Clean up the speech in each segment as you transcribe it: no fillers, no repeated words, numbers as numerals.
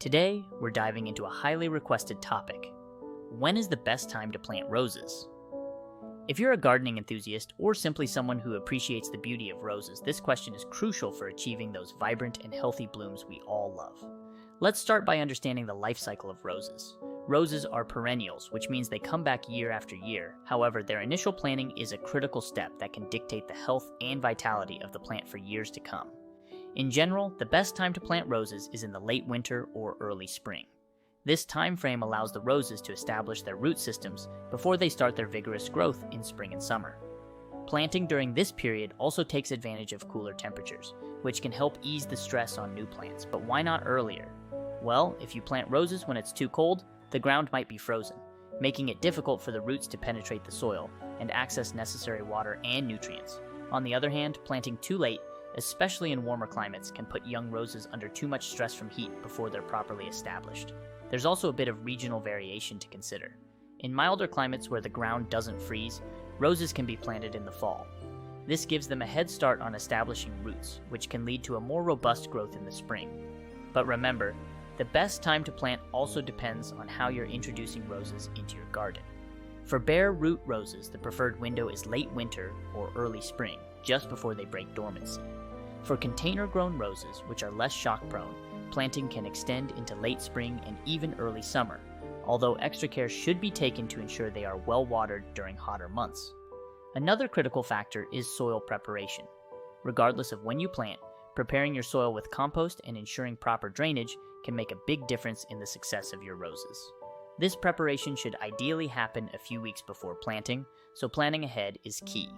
Today, we're diving into a highly requested topic. When is the best time to plant roses? If you're a gardening enthusiast or simply someone who appreciates the beauty of roses, this question is crucial for achieving those vibrant and healthy blooms we all love. Let's start by understanding the life cycle of roses. Roses are perennials, which means they come back year after year. However, their initial planting is a critical step that can dictate the health and vitality of the plant for years to come. In general, the best time to plant roses is in the late winter or early spring. This time frame allows the roses to establish their root systems before they start their vigorous growth in spring and summer. Planting during this period also takes advantage of cooler temperatures, which can help ease the stress on new plants, but why not earlier? Well, if you plant roses when it's too cold, the ground might be frozen, making it difficult for the roots to penetrate the soil and access necessary water and nutrients. On the other hand, planting too late, especially in warmer climates, can put young roses under too much stress from heat before they're properly established. There's also a bit of regional variation to consider. In milder climates where the ground doesn't freeze, roses can be planted in the fall. This gives them a head start on establishing roots, which can lead to a more robust growth in the spring. But remember, the best time to plant also depends on how you're introducing roses into your garden. For bare root roses, the preferred window is late winter or early spring, just before they break dormancy. For container-grown roses, which are less shock-prone, planting can extend into late spring and even early summer, although extra care should be taken to ensure they are well watered during hotter months. Another critical factor is soil preparation. Regardless of when you plant, preparing your soil with compost and ensuring proper drainage can make a big difference in the success of your roses. This preparation should ideally happen a few weeks before planting, so planning ahead is key.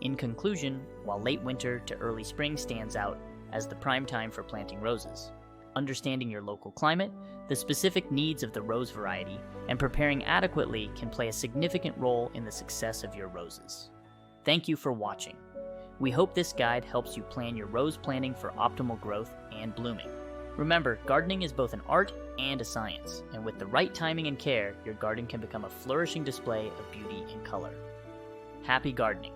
In conclusion, while late winter to early spring stands out as the prime time for planting roses, understanding your local climate, the specific needs of the rose variety, and preparing adequately can play a significant role in the success of your roses. Thank you for watching. We hope this guide helps you plan your rose planting for optimal growth and blooming. Remember, gardening is both an art and a science, and with the right timing and care, your garden can become a flourishing display of beauty and color. Happy gardening!